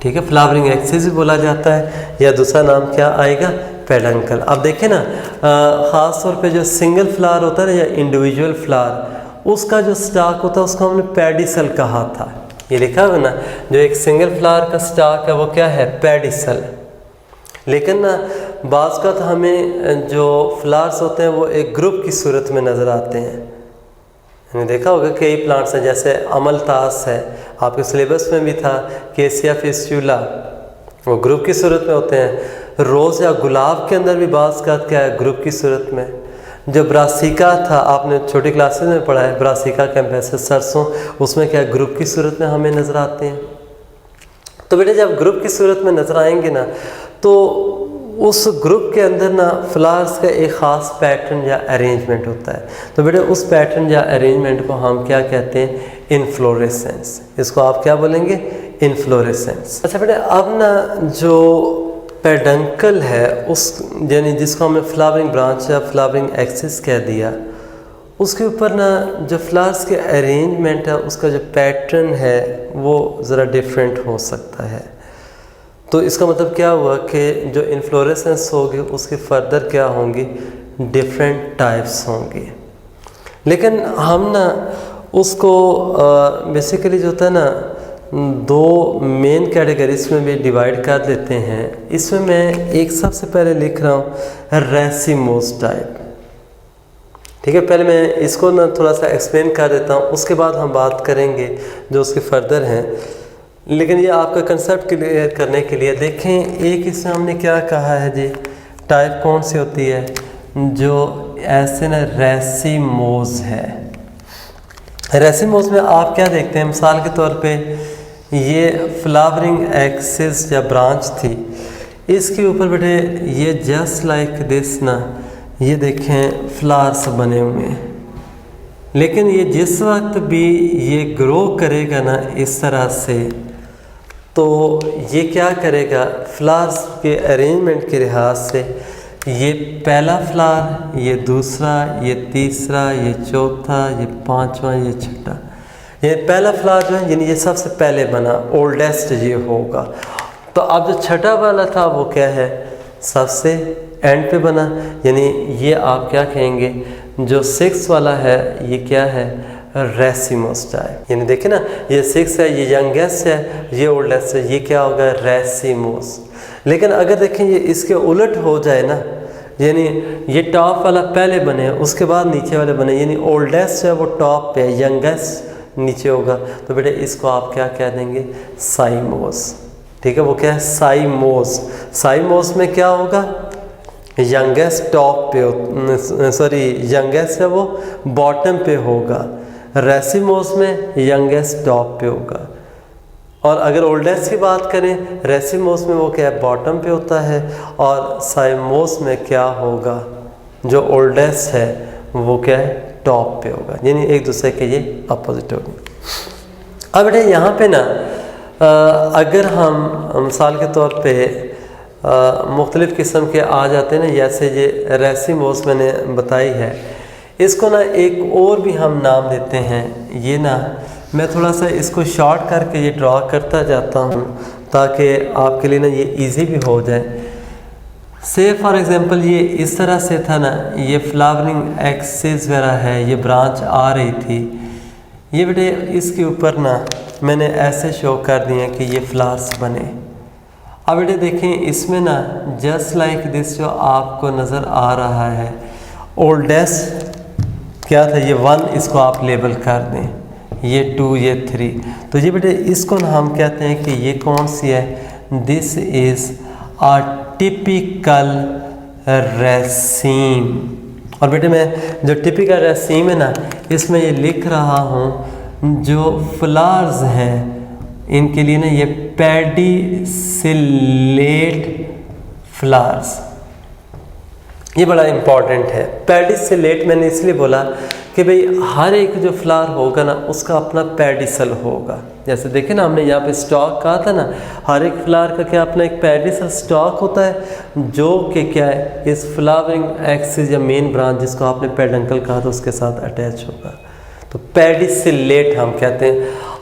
ठीक है, फ्लावरिंग एक्सिस भी बोला जाता है, या दूसरा नाम क्या आएगा? पेडंकल। अब देखें ना, ख़ास तौर पे जो सिंगल फ्लावर होता है या इंडिविजुअल फ्लावर, उसका जो स्टाक होता है उसको हमने पेडिसल कहा था। ये लिखा हुआ ना, जो एक सिंगल फ्लावर का स्टाक है वो क्या है? पेडिसल। लेकिन ना बाज़ का तो हमें जो फ्लावर्स होते हैं वो एक ग्रुप की सूरत में नज़र आते हैं। हमने देखा होगा कई प्लांट्स हैं, जैसे अमलतास है, आपके सिलेबस में भी था, केसिया फिस्टुला, वो ग्रुप की सूरत में होते हैं। रोज़ या गुलाब के अंदर भी बाज़ का क्या है? ग्रुप की सूरत में। जो ब्रासिका था, आपने छोटी क्लासेस में पढ़ा है, ब्रासिका कैम्पेसिस सरसों, उसमें क्या ग्रुप की सूरत में हमें नज़र आते हैं। तो बेटे जब ग्रुप की सूरत में नज़र आएंगे ना, तो उस ग्रुप के अंदर ना फ्लावर्स का एक ख़ास पैटर्न या अरेंजमेंट होता है। तो बेटे उस पैटर्न या अरेंजमेंट को हम क्या कहते हैं? इनफ्लोरेसेंस। इसको आप क्या बोलेंगे? इनफ्लोरेसेंस। अच्छा बेटे, अब ना जो पेडंकल है, उस यानी जिसको हमने फ्लावरिंग ब्रांच या फ्लावरिंग एक्सिस कह दिया, उसके ऊपर ना जो फ्लावर्स के अरेंजमेंट है, उसका जो पैटर्न है वो ज़रा डिफरेंट हो सकता है। तो इसका मतलब क्या हुआ कि जो इनफ्लोरेसेंस होगी उसके फर्दर क्या होंगी? डिफरेंट टाइप्स होंगी। लेकिन हम ना उसको बेसिकली जो होता है ना, दो मेन कैटेगरीज में भी डिवाइड कर देते हैं। इसमें मैं एक सबसे पहले लिख रहा हूँ रेसिमोस टाइप। ठीक है, पहले मैं इसको ना थोड़ा सा एक्सप्लेन कर देता हूँ, उसके बाद हम बात करेंगे जो उसके फर्दर हैं। लेकिन ये आपका कंसेप्ट क्लियर करने के लिए देखें, एक इसमें हमने क्या कहा है जी, टाइप कौन सी होती है? जो ऐसे ना रेसिमोस है। रेसिमोस में आप क्या देखते हैं? मिसाल के तौर पे ये फ्लावरिंग एक्सिस या ब्रांच थी, इसके ऊपर बेटे ये जस्ट लाइक दिस ना, ये देखें फ्लावर्स बने हुए हैं। लेकिन ये जिस वक्त भी ये ग्रो करेगा ना इस तरह से, तो ये क्या करेगा? फ्लावर्स के अरेंजमेंट के लिहाज से ये पहला फ्लावर, ये दूसरा, ये तीसरा, ये चौथा, ये पांचवा, ये छठा, ये पहला फ्लावर जो है यानी ये सबसे पहले बना, ओल्डेस्ट ये होगा। तो अब जो छठा वाला था वो क्या है? सबसे एंड पे बना, यानी ये आप क्या कहेंगे? जो 6 वाला है ये क्या है? Racemose type. यानी देखें ना, ये 6 है, ये यंगेस्ट है, ये ओल्डेस्ट है, ये क्या होगा? रेसिमोस। लेकिन अगर देखें ये इसके उलट हो जाए ना, यानी ये टॉप वाला पहले बने उसके बाद नीचे वाले बने, यानी ओल्डेस्ट है वो टॉप पे, यंगेस्ट नीचे होगा, तो बेटे इसको आप क्या कह देंगे? साइमोस। ठीक है, वो क्या है? साइमोस। साइमोस में क्या होगा? यंगेस्ट टॉप पे, सॉरी यंगेस्ट है वो बॉटम पे होगा। रेसिमोस में यंगेस्ट टॉप पे होगा। और अगर ओल्डेस्ट की बात करें, रेसिमोस में वो क्या है? बॉटम पे होता है, और साइमोस में क्या होगा? जो ओल्डेस्ट है वो क्या है? टॉप पे होगा। यानी एक दूसरे के ये अपोजिट होंगे। अब बेटे यहाँ पे ना अगर हम मिसाल के तौर पे मुख्तलिफ़ किस्म के आ जाते हैं ना, जैसे ये रेसिमोस मैंने बताई है, इसको ना एक और भी हम नाम देते हैं। ये ना मैं थोड़ा सा इसको शॉर्ट करके ये ड्रा करता जाता हूँ ताकि आपके लिए ना ये इजी भी हो जाए। से फॉर एग्ज़ाम्पल ये इस तरह से था ना, ये फ्लावरिंग एक्सिस वगैरह है, ये ब्रांच आ रही थी, ये बेटे इसके ऊपर ना मैंने ऐसे शो कर दिए कि ये फ्लावर्स बने। अब बेटे देखें इसमें ना जस्ट लाइक दिस जो आपको नज़र आ रहा है, ओल्डेस्ट क्या था, ये 1 इसको आप लेबल कर दें, ये 2, ये 3, तो ये बेटे इसको ना हम कहते हैं कि ये कौन सी है, this is a typical raceme. और बेटे मैं जो टिपिकल रेसीम है ना, इसमें ये लिख रहा हूँ जो फ्लावर्स हैं इनके लिए ना ये पेडिसिलेट फ्लावर्स, ये बड़ा इम्पॉर्टेंट है। पेडिसिलेट मैंने इसलिए बोला कि भाई हर एक जो फ्लावर होगा ना उसका अपना पेडिसल होगा। जैसे देखें ना, हमने यहाँ पे स्टॉक कहा था ना, हर एक फ्लावर का क्या अपना एक पेडिसल स्टॉक होता है जो कि क्या है, इस फ्लावरिंग एक्सिस या मेन ब्रांच जिसको आपने पेडंकल कहा था उसके साथ अटैच होगा, तो पेडिसिलेट हम कहते हैं।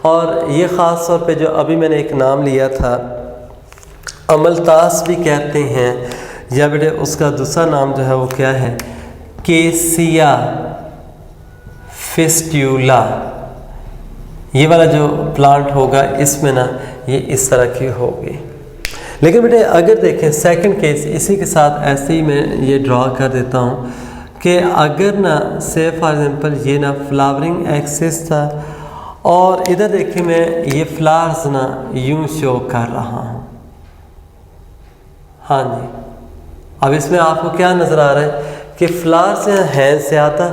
और ये ख़ास तौर पे जो अभी मैंने एक नाम लिया था अमलतास भी कहते हैं, या बेटे उसका दूसरा नाम जो है वो क्या है, केसिया फिस्ट्यूला। ये वाला जो प्लांट होगा इसमें ना ये इस तरह की होगी। लेकिन बेटे अगर देखें सेकंड केस, इसी के साथ ऐसे ही मैं ये ड्रॉ कर देता हूँ कि अगर ना से फॉर एग्जांपल ये ना फ्लावरिंग एक्सिस था और इधर देखिए मैं ये फ्लावर्स ना यूं शो कर रहा हूँ। हाँ जी, अब इसमें आपको क्या नज़र आ रहा है कि फ्लावर्स हैं ज़्यादा,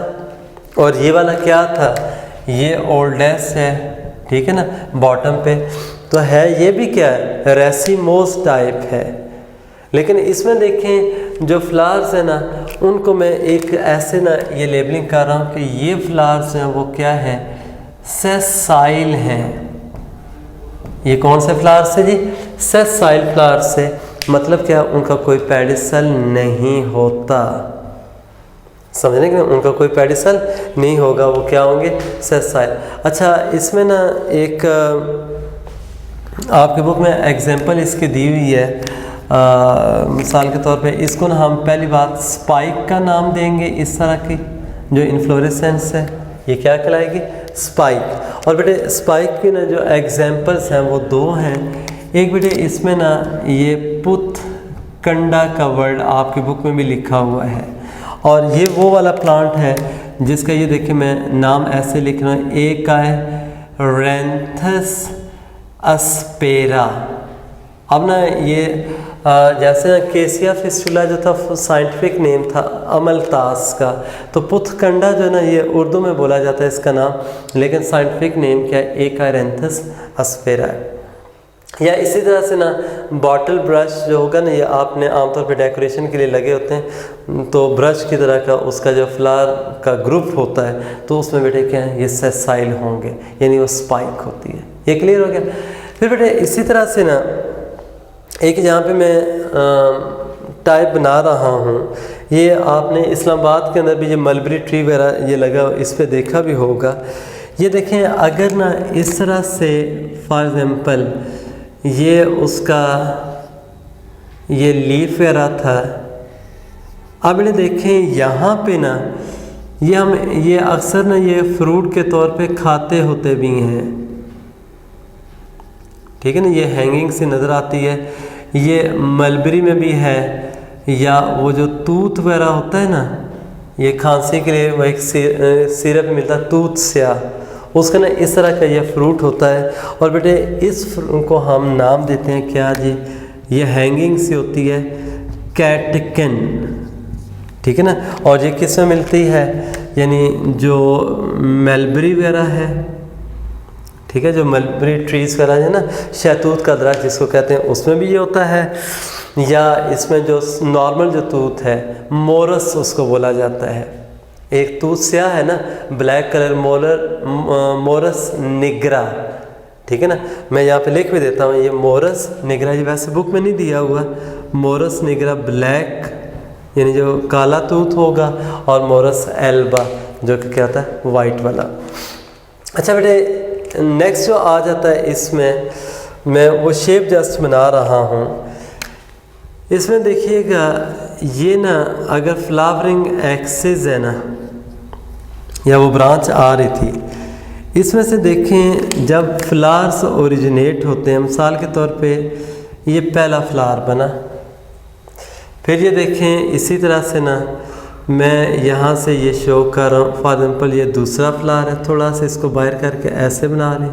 और ये वाला क्या था, ये ओल्डेस्ट है, ठीक है ना, बॉटम पे तो है, ये भी क्या है, रेसिमोस टाइप है। लेकिन इसमें देखें जो फ्लावर्स हैं ना उनको मैं एक ऐसे ना ये लेबलिंग कर रहा हूँ कि ये फ्लावर्स हैं वो क्या है, सेसाइल हैं। ये कौन से फ्लावर्स है जी, सेसाइल फ्लावर्स है, मतलब क्या, उनका कोई पेडिसल नहीं होता, समझने कि उनका कोई पेडिसल नहीं होगा, वो क्या होंगे, सेसाइल। अच्छा, इसमें ना एक आपके बुक में एग्जांपल इसकी दी हुई है, मिसाल के तौर पे इसको ना हम पहली बात स्पाइक का नाम देंगे। इस तरह की जो इन्फ्लोरेसेंस है ये क्या कहलाएगी, स्पाइक। और बेटे स्पाइक की ना जो एग्जांपल्स हैं वो 2 हैं। एक बेटे इसमें ना ये पुत कंडा का वर्ड आपकी बुक में भी लिखा हुआ है, और ये वो वाला प्लांट है जिसका ये देखिए मैं नाम ऐसे लिख रहा हूँ, एक का है रेंथस अस्पेरा। अब ना ये जैसे ना केसिया फिस्टुला जो था साइंटिफिक नेम था अमलतास का, तो पुथकंडा जो है ना ये उर्दू में बोला जाता है इसका नाम, लेकिन साइंटिफिक नेम क्या है, एकारेंथस अस्पेरा है। या इसी तरह से ना बॉटल ब्रश जो होगा ना, ये आपने आमतौर पे डेकोरेशन के लिए लगे होते हैं, तो ब्रश की तरह का उसका जो फ्लावर का ग्रुप होता है तो उसमें बेटे क्या है, ये सेसाइल होंगे, यानी वो स्पाइक होती है। ये क्लियर हो गया। फिर बेटे इसी तरह से ना एक यहाँ पे मैं टाइप बना रहा हूँ, ये आपने इस्लामाबाद के अंदर भी ये मलबरी ट्री वगैरह ये लगा, इस पे देखा भी होगा। ये देखें अगर ना इस तरह से फॉर एग्जांपल ये उसका ये लीफ वगैरह था, अब ये देखें यहाँ पे ना ये हम ये अक्सर ना ये फ्रूट के तौर पे खाते होते भी हैं, ठीक है ना, ये हैंगिंग से नज़र आती है, ये मलबरी में भी है, या वो जो तूत वगैरह होता है ना, ये खांसी के लिए वो एक सिरप मिलता है तूत स्या, उसका ना इस तरह का ये फ्रूट होता है। और बेटे इस फ्रूट को हम नाम देते हैं क्या जी, ये हैंगिंग सी होती है कैटकिन, ठीक है ना। और ये किस में मिलती है, यानी जो मलबरी वगैरह है, ठीक है, जो मलबरी ट्रीज़ वगैरह है ना, शहतूत का दरख्त जिसको कहते हैं, उसमें भी ये होता है। या इसमें जो नॉर्मल जो तूत है मोरस उसको बोला जाता है, एक तूत स्याह है ना ब्लैक कलर, मोरस निगरा, ठीक है ना। मैं यहाँ पे लिख भी देता हूँ, ये मोरस निगरा, ये वैसे बुक में नहीं दिया हुआ, मोरस निगरा ब्लैक यानी जो काला तूत होगा, और मोरस एल्बा जो कि क्या होता है वाइट वाला। अच्छा बेटे, नेक्स्ट जो आ जाता है इसमें, मैं वो शेप जस्ट बना रहा हूँ। इसमें देखिएगा ये ना, अगर फ्लावरिंग एक्सिस है ना, या वो ब्रांच आ रही थी, इसमें से देखें जब फ्लावर्स ओरिजिनेट होते हैं, मिसाल के तौर पे ये पहला फ्लावर बना, फिर ये देखें इसी तरह से ना मैं यहाँ से ये शो कर रहा हूँ, फॉर एग्जाम्पल ये दूसरा फ्लावर है, थोड़ा सा इसको बाहर करके ऐसे बना लें,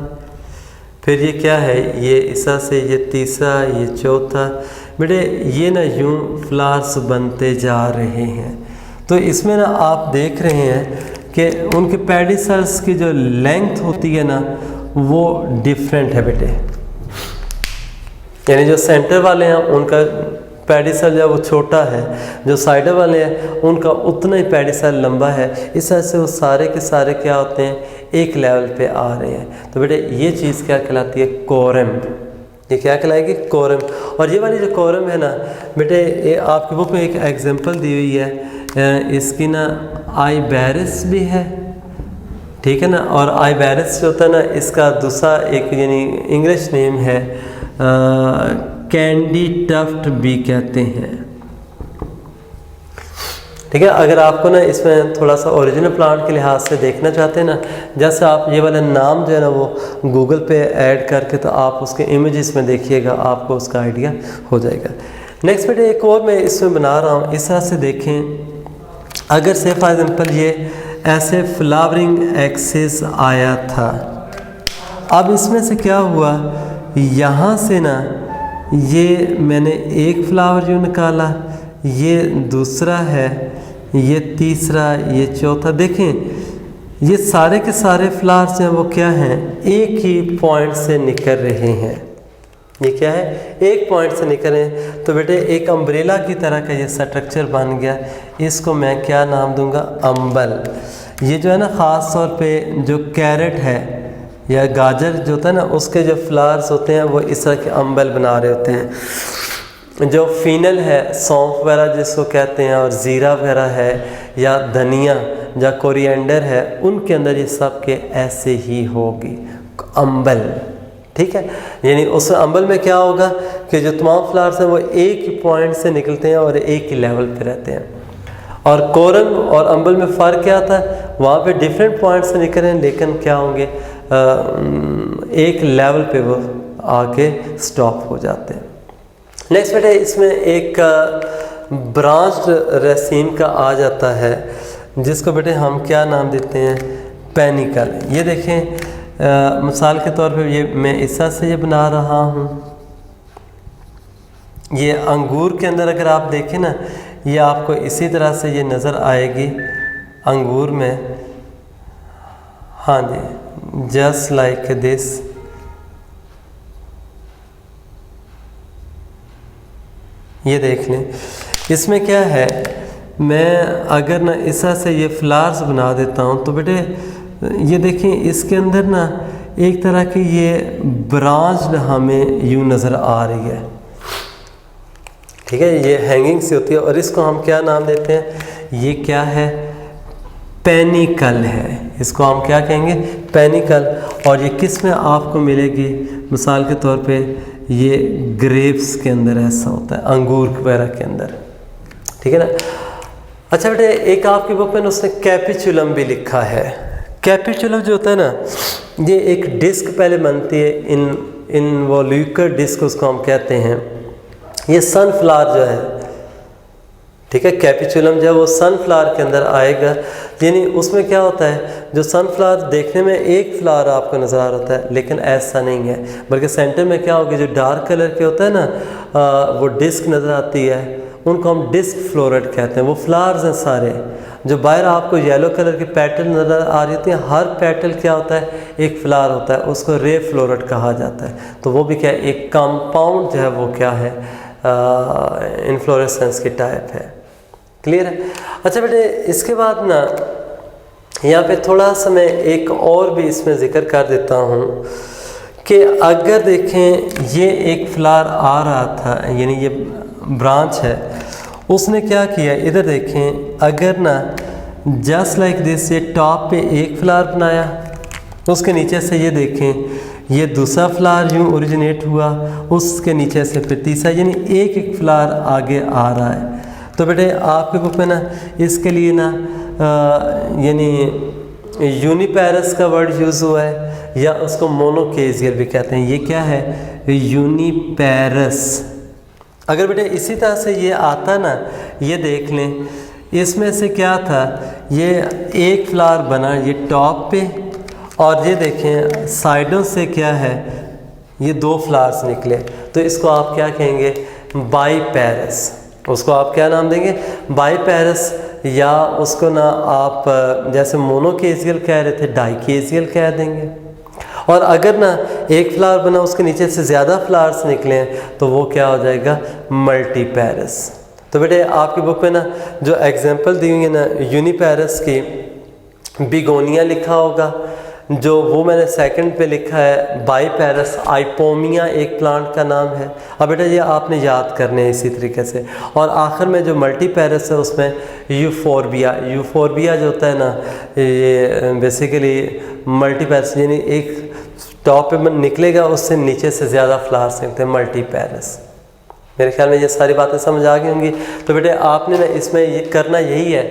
फिर ये क्या है, ये इस तरह से, ये तीसरा, ये चौथा। बेटे ये ना यूँ फ्लावर्स बनते जा रहे हैं। तो इसमें ना आप देख रहे हैं कि उनके पेडिसल्स की जो लेंथ होती है ना वो डिफरेंट है बेटे, यानी जो सेंटर वाले हैं उनका पेडिसल जो वो छोटा है, जो साइडर वाले हैं उनका उतना ही पेडिसल लंबा है। इस तरह से वो सारे के सारे क्या होते हैं, एक लेवल पे आ रहे हैं। तो बेटे ये चीज़ क्या कहलाती है, कोरम। ये क्या कहलाएगी, कोरम। और ये वाली जो कोरम है ना बेटे, ये आपकी बुक में एक एग्जांपल दी हुई है, इसकी ना आइबेरिस भी है, ठीक है ना। और आइबेरिस जो होता है ना, इसका दूसरा एक यानी इंग्लिश नेम है कैंडी टफ्ट भी कहते हैं, ठीक है। अगर आपको ना इसमें थोड़ा सा ओरिजिनल प्लांट के लिहाज से देखना चाहते हैं ना, जैसे आप ये वाला नाम जो है ना वो गूगल पे ऐड करके तो आप उसके इमेजेस में देखिएगा, आपको उसका आइडिया हो जाएगा। नेक्स्ट बेटे एक और मैं इसमें बना रहा हूँ, इस तरह से देखें, अगर से फॉर एग्जांपल ये ऐसे फ्लावरिंग एक्सिस आया था, अब इसमें से क्या हुआ, यहाँ से ना ये मैंने एक फ्लावर जो निकाला, ये दूसरा है, ये तीसरा, ये चौथा। देखें ये सारे के सारे फ्लावर्स हैं वो क्या हैं, एक ही पॉइंट से निकल रहे हैं। ये क्या है, एक पॉइंट से निकल रहे हैं। तो बेटे एक अम्ब्रेला की तरह का ये स्ट्रक्चर बन गया। इसको मैं क्या नाम दूंगा, अम्बल। ये जो है ना ख़ास तौर पे जो कैरेट है या गाजर जो होता है ना, उसके जो फ्लावर्स होते हैं वो इस तरह के अम्बल बना रहे होते हैं। जो फीनल है, सौंफ वगैरह जिसको कहते हैं, और ज़ीरा वगैरह है, या धनिया या कोरिएंडर है, उनके अंदर ये सब के ऐसे ही होगी अम्बल, ठीक है। यानी उस अम्बल में क्या होगा कि जो तमाम फ्लावर्स हैं वो एक ही पॉइंट से निकलते हैं और एक ही लेवल पे रहते हैं। और कोरम और अम्बल में फ़र्क क्या आता है, वहाँ पे डिफरेंट पॉइंट से निकल रहे हैं, लेकिन क्या होंगे, एक लेवल पे वो आके स्टॉप हो जाते हैं। नेक्स्ट बेटे इसमें एक ब्रांच रेसिन का आ जाता है, जिसको बेटे हम क्या नाम देते हैं, पेनिकल। ये देखें मिसाल के तौर पे ये मैं इस तरह से ये बना रहा हूँ। ये अंगूर के अंदर अगर आप देखें ना, ये आपको इसी तरह से ये नज़र आएगी अंगूर में, हाँ जी, जस्ट लाइक दिस। ये देख लें, इसमें क्या है, मैं अगर ना इस तरह से ये फ्लावर्स बना देता हूँ तो बेटे ये देखें इसके अंदर ना एक तरह की ये ब्रांच हमें यूँ नज़र आ रही है, ठीक है। ये हैंगिंग सी होती है और इसको हम क्या नाम देते हैं, ये क्या है, पेनिकल है। इसको हम क्या कहेंगे, पेनिकल। और ये किस में आपको मिलेगी, मिसाल के तौर पे ये ग्रेप्स के अंदर ऐसा होता है, अंगूर वगैरह के अंदर, ठीक है ना। अच्छा बेटे एक आपकी बुक में उसने कैपिचुलम भी लिखा है। कैपिचुलम जो होता है ना, ये एक डिस्क पहले बनती है, इनवॉल्यूकर डिस्क उसको हम कहते हैं। ये सनफ्लावर जो है, ठीक है, कैपिचुलम जब वो सनफ्लावर के अंदर आएगा, यानी उसमें क्या होता है, जो सनफ्लावर देखने में एक फ्लावर आपको नज़र आ रहा है, लेकिन ऐसा नहीं है, बल्कि सेंटर में क्या होगा, जो डार्क कलर के होता है ना, वो डिस्क नज़र आती है, उनको हम डिस्क फ्लोरेट कहते हैं। वो फ्लावर्स हैं सारे, जो बाहर आपको येलो कलर की पेटल नज़र आ रही होती है, हर पेटल क्या होता है, एक फ्लावर होता है, उसको रे फ्लोरेट कहा जाता है। तो वो भी क्या है, एक कंपाउंड जो है वो क्या है, इन्फ्लोरेसेंस की टाइप है। क्लियर है। अच्छा बेटे इसके बाद ना यहाँ पे थोड़ा सा मैं एक और भी इसमें ज़िक्र कर देता हूँ कि अगर देखें ये एक फ्लावर आ रहा था, यानी ये ब्रांच है, उसने क्या किया, इधर देखें, अगर ना जस्ट लाइक दिस ये टॉप पे एक फ्लावर बनाया, उसके नीचे से ये देखें ये दूसरा फ्लावर यूँ ओरिजिनेट हुआ, उसके नीचे से फिर तीसरा, यानी एक एक फ्लावर आगे आ रहा है। तो बेटे आपके बुक में ना इसके लिए ना यानी यूनिपेरस का वर्ड यूज़ हुआ है, या उसको मोनोकेजियल भी कहते हैं। ये क्या है, यूनिपेरस। अगर बेटे इसी तरह से ये आता ना, ये देख लें, इसमें से क्या था, ये एक फ्लावर बना ये टॉप पे, और ये देखें साइडों से क्या है, ये दो फ्लावर्स निकले, तो इसको आप क्या कहेंगे, बाईपेरस। उसको आप क्या नाम देंगे, बाईपेरस, या उसको ना आप जैसे मोनोकेजियल कह रहे थे डाइकेजियल कह देंगे। और अगर ना एक फ्लावर बना उसके नीचे से ज़्यादा फ्लावर्स निकले हैं तो वो क्या हो जाएगा, मल्टीपेरस। तो बेटे आपकी बुक में ना जो एग्जांपल दी हुई है ना यूनिपेरस की, बिगोनिया लिखा होगा, जो वो मैंने सेकंड पे लिखा है बाईपेरस, आइपोमिया एक प्लांट का नाम है। अब बेटा ये आपने याद करने हैं इसी तरीके से। और आखिर में जो मल्टीपेरस है उसमें यूफोरबिया, यूफोरबिया जो होता है ना, ये बेसिकली मल्टीपेरस, यानी एक टॉप पे निकलेगा उससे नीचे से ज़्यादा फ्लावर्स निकलते हैं, मल्टीपेरस। मेरे ख्याल में ये सारी बातें समझ आ गई होंगी। तो बेटे आपने ना इसमें ये करना यही है,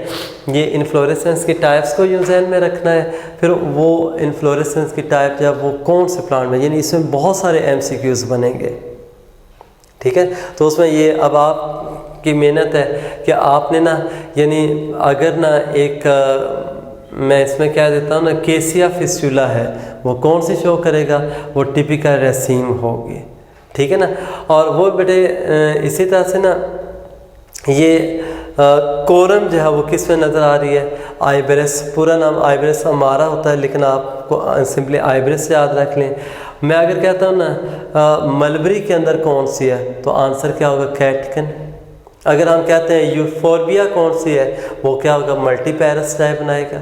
ये इन्फ्लोरेसेंस की टाइप्स को यूँ ज़हन में रखना है, फिर वो इन्फ्लोरेसेंस की टाइप जब वो कौन से प्लांट में, यानी इसमें बहुत सारे MCQs बनेंगे, ठीक है। तो उसमें ये अब आपकी मेहनत है कि आपने ना, यानी अगर ना एक मैं इसमें क्या देता हूँ ना, केसिया फिस्टुला है, वो कौन सी शो करेगा, वो टिपिकल रेसीम होगी, ठीक है ना। और वो बेटे इसी तरह से ना ये कोरम जो है वो किस में नज़र आ रही है, आइबेरस। पूरा नाम आइबेरस अमारा होता है, लेकिन आपको सिंपली आइबेरस याद रख लें। मैं अगर कहता हूँ ना मलबरी के अंदर कौन सी है, तो आंसर क्या होगा, कैटकन। अगर हम कहते हैं यूफोरबिया कौन सी है, वो क्या होगा, मल्टीपेरस टाइप बनाएगा।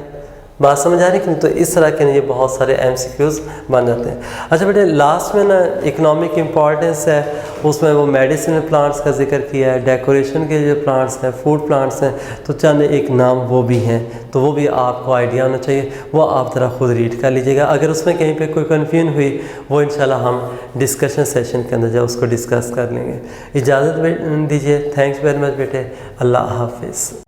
बात समझ आ रही कि नहीं। तो इस तरह के ये बहुत सारे MCQs बन जाते हैं। अच्छा बेटे लास्ट में ना इकोनॉमिक इम्पॉर्टेंस है, उसमें वो मेडिसिनल प्लांट्स का जिक्र किया है, डेकोरेशन के जो प्लांट्स हैं, फूड प्लांट्स हैं, तो चंद एक नाम वो भी हैं, तो वो भी आपको आइडिया होना चाहिए, वो आप ज़रा खुद रीड कर लीजिएगा। अगर उसमें कहीं पे कोई कन्फ्यूजन हुई, वो इंशाल्लाह हम डिस्कशन सेशन के अंदर जब उसको डिस्कस कर लेंगे। इजाज़त दीजिए, थैंक्स वेरी मच बेटे, अल्लाह हाफिज़।